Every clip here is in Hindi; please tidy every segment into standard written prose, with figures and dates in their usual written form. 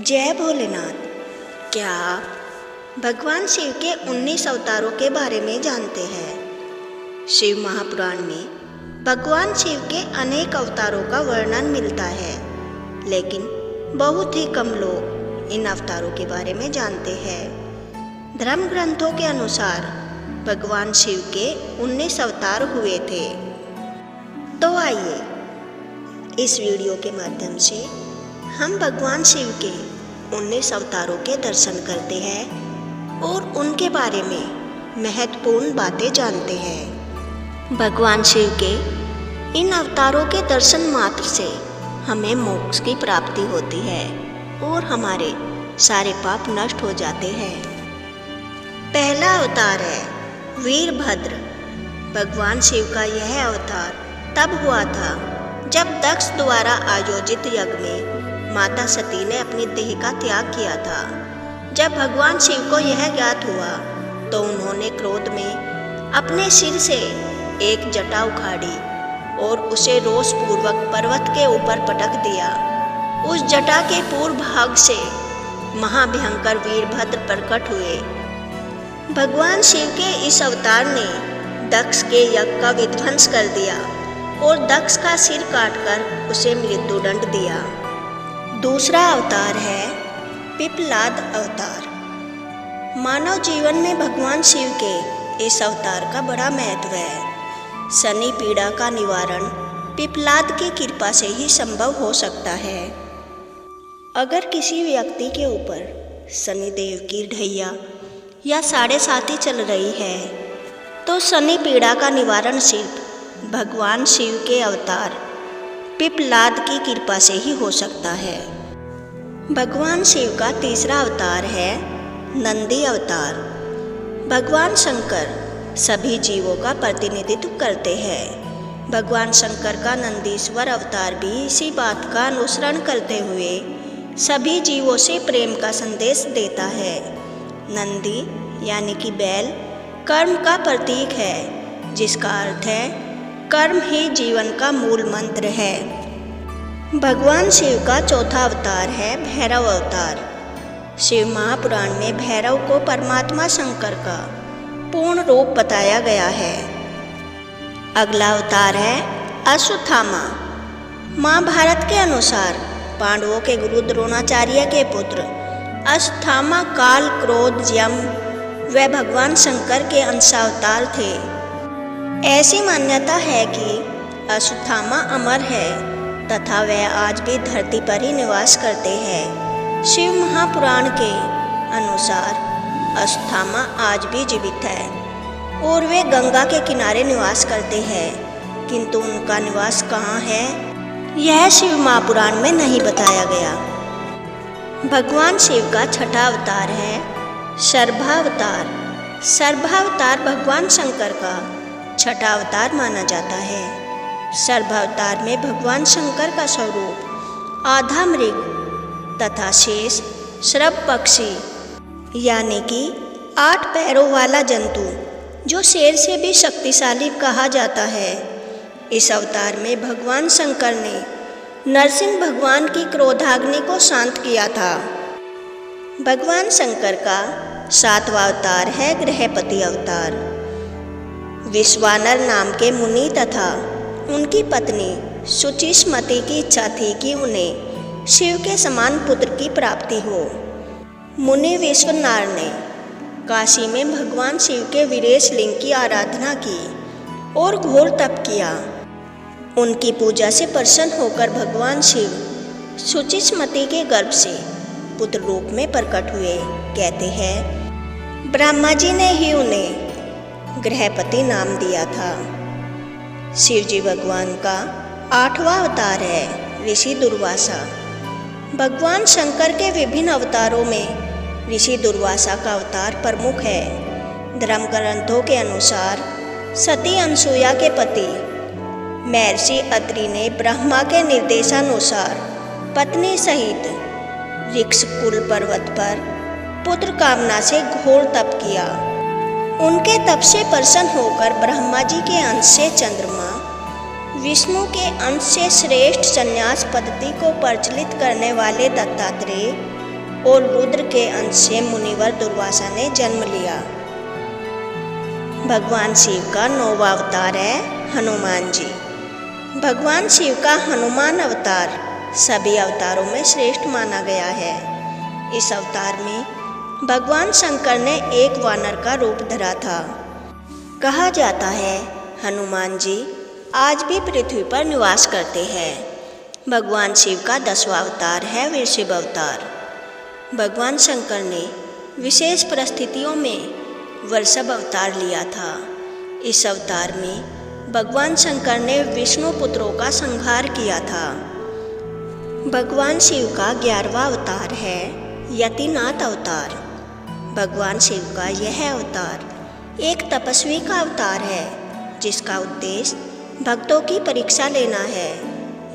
जय भोलेनाथ। क्या आप भगवान शिव के 19 अवतारों के बारे में जानते हैं? शिव महापुराण में भगवान शिव के अनेक अवतारों का वर्णन मिलता है, लेकिन बहुत ही कम लोग इन अवतारों के बारे में जानते हैं। धर्म ग्रंथों के अनुसार भगवान शिव के 19 अवतार हुए थे। तो आइए इस वीडियो के माध्यम से हम भगवान शिव के 19 अवतारों के दर्शन करते हैं और उनके बारे में महत्वपूर्ण बातें जानते हैं। भगवान शिव के इन अवतारों के दर्शन मात्र से हमें मोक्ष की प्राप्ति होती है और हमारे सारे पाप नष्ट हो जाते हैं। पहला अवतार है वीरभद्र। भगवान शिव का यह अवतार तब हुआ था जब दक्ष द्वारा आयोजित यज्ञ में माता सती ने अपनी देह का त्याग किया था। जब भगवान शिव को यह ज्ञात हुआ तो उन्होंने क्रोध में अपने सिर से एक जटा उखाड़ी और उसे रोषपूर्वक पर्वत के ऊपर पटक दिया। उस जटा के पूर्व भाग से महाभयंकर वीरभद्र प्रकट हुए। भगवान शिव के इस अवतार ने दक्ष के यज्ञ का विध्वंस कर दिया और दक्ष का सिर काटकर उसे मृत्युदंड दिया। दूसरा अवतार है पिप्पलाद अवतार। मानव जीवन में भगवान शिव के इस अवतार का बड़ा महत्व है। शनि पीड़ा का निवारण पिप्पलाद की कृपा से ही संभव हो सकता है। अगर किसी व्यक्ति के ऊपर शनिदेव की ढैया या 7.5 चल रही है तो शनि पीड़ा का निवारण सिर्फ भगवान शिव के अवतार पिप्पलाद की कृपा से ही हो सकता है। भगवान शिव का तीसरा अवतार है नंदी अवतार। भगवान शंकर सभी जीवों का प्रतिनिधित्व करते हैं। भगवान शंकर का नंदीश्वर अवतार भी इसी बात का अनुसरण करते हुए सभी जीवों से प्रेम का संदेश देता है। नंदी यानी कि बैल कर्म का प्रतीक है, जिसका अर्थ है कर्म ही जीवन का मूल मंत्र है। भगवान शिव का चौथा अवतार है भैरव अवतार। शिव महापुराण में भैरव को परमात्मा शंकर का पूर्ण रूप बताया गया है। अगला अवतार है अश्वत्थामा। महाभारत के अनुसार पांडवों के गुरु द्रोणाचार्य के पुत्र अश्वत्थामा काल, क्रोध, यम व भगवान शंकर के अंशावतार थे। ऐसी मान्यता है कि अश्वत्थामा अमर है तथा वह आज भी धरती पर ही निवास करते हैं। शिव महापुराण के अनुसार अश्वत्थामा आज भी जीवित है और वे गंगा के किनारे निवास करते हैं, किंतु उनका निवास कहाँ है यह शिव महापुराण में नहीं बताया गया। भगवान शिव का छठा अवतार है सर्पावतार। सर्पावतार भगवान शंकर का छठा अवतार माना जाता है। सर्पावतार में भगवान शंकर का स्वरूप आधा मृग तथा शेष श्रभ पक्षी यानी कि 8 पैरों वाला जंतु जो शेर से भी शक्तिशाली कहा जाता है। इस अवतार में भगवान शंकर ने नरसिंह भगवान की क्रोधाग्नि को शांत किया था। भगवान शंकर का 7वां अवतार है गृहपति अवतार। विश्वानर नाम के मुनि तथा उनकी पत्नी शुचिस्मति की इच्छा थी कि उन्हें शिव के समान पुत्र की प्राप्ति हो। मुनि विश्वनार ने काशी में भगवान शिव के वीरेश लिंग की आराधना की और घोर तप किया। उनकी पूजा से प्रसन्न होकर भगवान शिव शुचिस्मति के गर्भ से पुत्र रूप में प्रकट हुए। कहते हैं ब्रह्मा जी ने ही उन्हें गृहपति नाम दिया था। शिव जी भगवान का 8वां अवतार है ऋषि दुर्वासा। भगवान शंकर के विभिन्न अवतारों में ऋषि दुर्वासा का अवतार प्रमुख है। धर्म ग्रंथों के अनुसार सती अनसुया के पति महर्षि अत्रि ने ब्रह्मा के निर्देशानुसार पत्नी सहित ऋक्षकुल पर्वत पर पुत्र कामना से घोर तप किया। उनके तप से प्रसन्न होकर ब्रह्मा जी के अंश से चंद्रमा, विष्णु के अंश से श्रेष्ठ संन्यास पद्धति को प्रचलित करने वाले दत्तात्रेय और रुद्र के अंश से मुनिवर दुर्वासा ने जन्म लिया। भगवान शिव का 9वां अवतार है हनुमान जी। भगवान शिव का हनुमान अवतार सभी अवतारों में श्रेष्ठ माना गया है। इस अवतार में भगवान शंकर ने एक वानर का रूप धरा था। कहा जाता है हनुमान जी आज भी पृथ्वी पर निवास करते हैं। भगवान शिव का 10वां अवतार है वृषभ अवतार। भगवान शंकर ने विशेष परिस्थितियों में वृषभ अवतार लिया था। इस अवतार में भगवान शंकर ने विष्णु पुत्रों का संहार किया था। भगवान शिव का 11वां अवतार है यतिनाथ अवतार। भगवान शिव का यह अवतार एक तपस्वी का अवतार है जिसका उद्देश्य भक्तों की परीक्षा लेना है।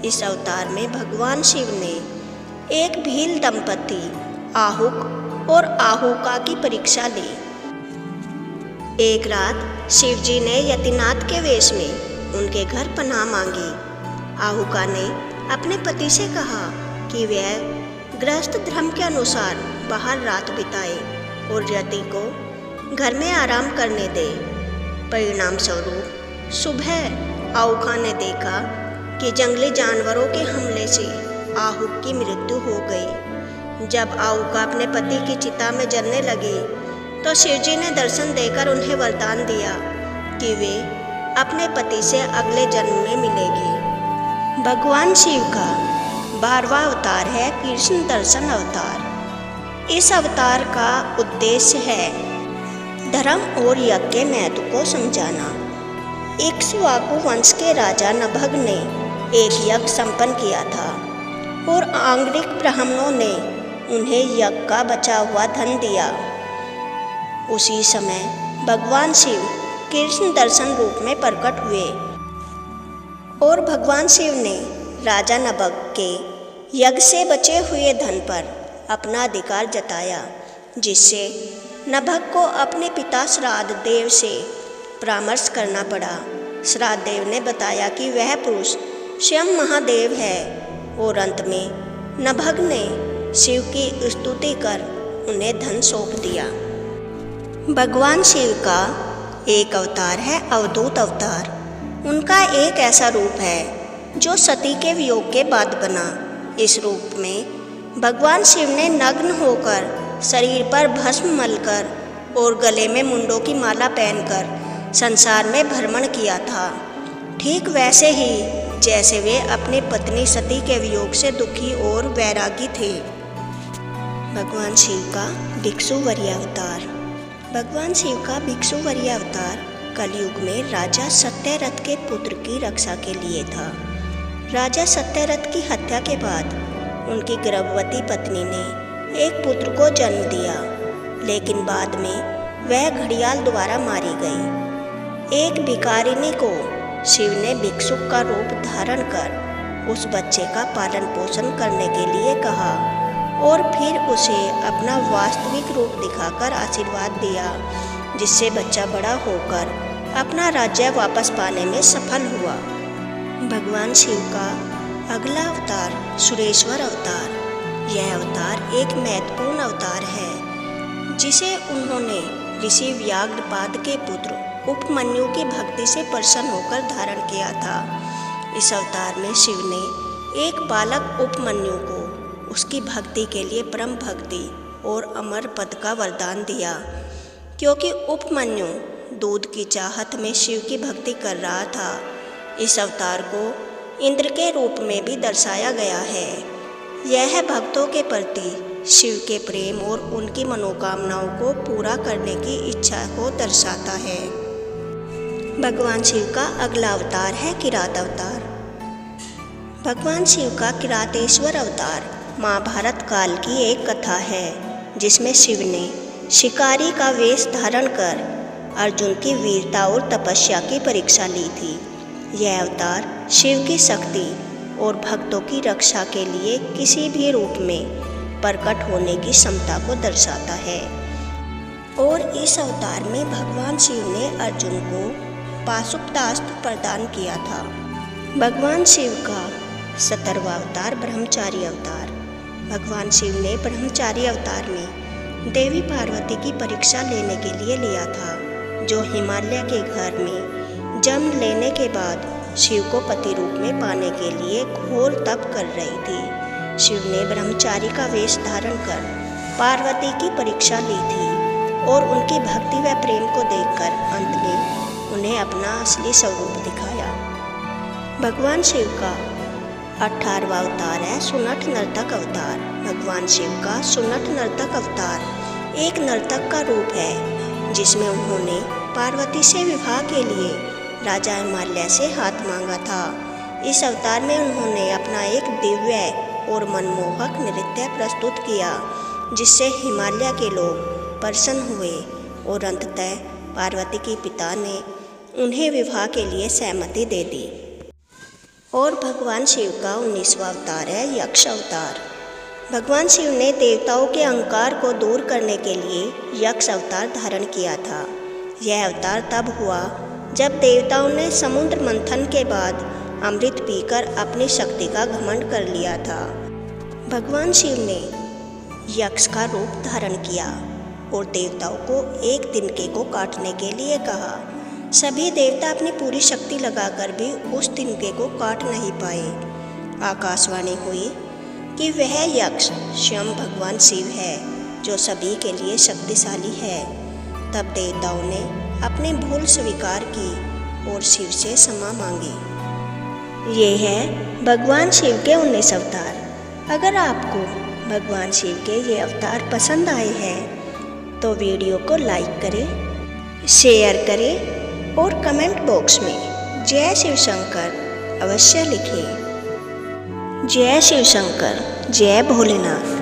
इस अवतार में भगवान शिव ने एक भील दंपति आहुक और आहुका की परीक्षा ली। एक रात शिव जी ने यतिनाथ के वेश में उनके घर पनाह मांगी। आहुका ने अपने पति से कहा कि वह गृहस्थ धर्म के अनुसार बाहर रात बिताए और यति को घर में आराम करने दे। परिणाम स्वरूप सुबह आहुका ने देखा कि जंगली जानवरों के हमले से आहुक की मृत्यु हो गई। जब आहुका अपने पति की चिता में जलने लगी तो शिवजी ने दर्शन देकर उन्हें वरदान दिया कि वे अपने पति से अगले जन्म में मिलेगी। भगवान शिव का 12वां अवतार है कृष्ण दर्शन अवतार। इस अवतार का उद्देश्य है धर्म और यज्ञ के महत्व को समझाना। इक्ष्वाकु वंश के राजा नभग ने एक यज्ञ संपन्न किया था और आंगरिक ब्राह्मणों ने उन्हें यज्ञ का बचा हुआ धन दिया। उसी समय भगवान शिव कृष्ण दर्शन रूप में प्रकट हुए और भगवान शिव ने राजा नभग के यज्ञ से बचे हुए धन पर अपना अधिकार जताया, जिससे नभग को अपने पिता श्राद्ध देव से परामर्श करना पड़ा। श्राद्ध देव ने बताया कि वह पुरुष स्वयं महादेव है और अंत में नभग ने शिव की स्तुति कर उन्हें धन सौंप दिया। भगवान शिव का एक अवतार है अवधूत अवतार। उनका एक ऐसा रूप है जो सती के वियोग के बाद बना। इस रूप में भगवान शिव ने नग्न होकर शरीर पर भस्म मलकर और गले में मुंडों की माला पहनकर संसार में भ्रमण किया था, ठीक वैसे ही जैसे वे अपनी पत्नी सती के वियोग से दुखी और वैरागी थे। भगवान शिव का भिक्षुवर्य अवतार। भगवान शिव का भिक्षुवर्य अवतार कलयुग में राजा सत्यरथ के पुत्र की रक्षा के लिए था। राजा सत्यरथ की हत्या के बाद उनकी गर्भवती पत्नी ने एक पुत्र को जन्म दिया, लेकिन बाद में वह घड़ियाल द्वारा मारी गई। एक भिखारिनी को शिव ने भिक्षुक का रूप धारण कर उस बच्चे का पालन पोषण करने के लिए कहा और फिर उसे अपना वास्तविक रूप दिखाकर आशीर्वाद दिया, जिससे बच्चा बड़ा होकर अपना राज्य वापस पाने में सफल हुआ। भगवान शिव का अगला अवतार सुरेश्वर अवतार। यह अवतार एक महत्वपूर्ण अवतार है जिसे उन्होंने ऋषि व्याघ्रपाद के पुत्र उपमन्यु की भक्ति से प्रसन्न होकर धारण किया था। इस अवतार में शिव ने एक बालक उपमन्यु को उसकी भक्ति के लिए परम भक्ति और अमर पद का वरदान दिया, क्योंकि उपमन्यु दूध की चाहत में शिव की भक्ति कर रहा था। इस अवतार को इंद्र के रूप में भी दर्शाया गया है। यह भक्तों के प्रति शिव के प्रेम और उनकी मनोकामनाओं को पूरा करने की इच्छा को दर्शाता है। भगवान शिव का अगला अवतार है किरात अवतार। भगवान शिव का किरातेश्वर अवतार महाभारत काल की एक कथा है, जिसमें शिव ने शिकारी का वेश धारण कर अर्जुन की वीरता और तपस्या की परीक्षा ली थी। यह अवतार शिव की शक्ति और भक्तों की रक्षा के लिए किसी भी रूप में प्रकट होने की क्षमता को दर्शाता है। और इस अवतार में भगवान शिव ने अर्जुन को पाशुपतास्त्र प्रदान किया था। भगवान शिव का 17वां अवतार ब्रह्मचारी अवतार। भगवान शिव ने ब्रह्मचारी अवतार में देवी पार्वती की परीक्षा लेने के लिए लिया था, जो हिमालय के घर में जन्म लेने के बाद शिव को पति रूप में पाने के लिए घोर तप कर रही थी। शिव ने ब्रह्मचारी का वेश धारण कर पार्वती की परीक्षा ली थी और उनकी भक्ति व प्रेम को देखकर अंत में उन्हें अपना असली स्वरूप दिखाया। भगवान शिव का 18वां अवतार है सुनट नर्तक अवतार। भगवान शिव का सुनट नर्तक अवतार एक नर्तक का रूप है, जिसमें उन्होंने पार्वती से विवाह के लिए राजा हिमालय से हाथ मांगा था। इस अवतार में उन्होंने अपना एक दिव्य और मनमोहक नृत्य प्रस्तुत किया, जिससे हिमालय के लोग प्रसन्न हुए और अंततः पार्वती के पिता ने उन्हें विवाह के लिए सहमति दे दी। और भगवान शिव का 19वां अवतार है यक्ष अवतार। भगवान शिव ने देवताओं के अहंकार को दूर करने के लिए यक्ष अवतार धारण किया था। यह अवतार तब हुआ जब देवताओं ने समुद्र मंथन के बाद अमृत पीकर अपनी शक्ति का घमंड कर लिया था। भगवान शिव ने यक्ष का रूप धारण किया और देवताओं को एक तिनके को काटने के लिए कहा। सभी देवता अपनी पूरी शक्ति लगाकर भी उस तिनके को काट नहीं पाए। आकाशवाणी हुई कि वह यक्ष स्वयं भगवान शिव है, जो सभी के लिए शक्तिशाली है। तब देवताओं ने अपनी भूल स्वीकार की और शिव से क्षमा मांगी। ये है भगवान शिव के 19 अवतार। अगर आपको भगवान शिव के ये अवतार पसंद आए हैं तो वीडियो को लाइक करें, शेयर करें और कमेंट बॉक्स में जय शिव शंकर अवश्य लिखें। जय शिव शंकर, जय भोलेनाथ।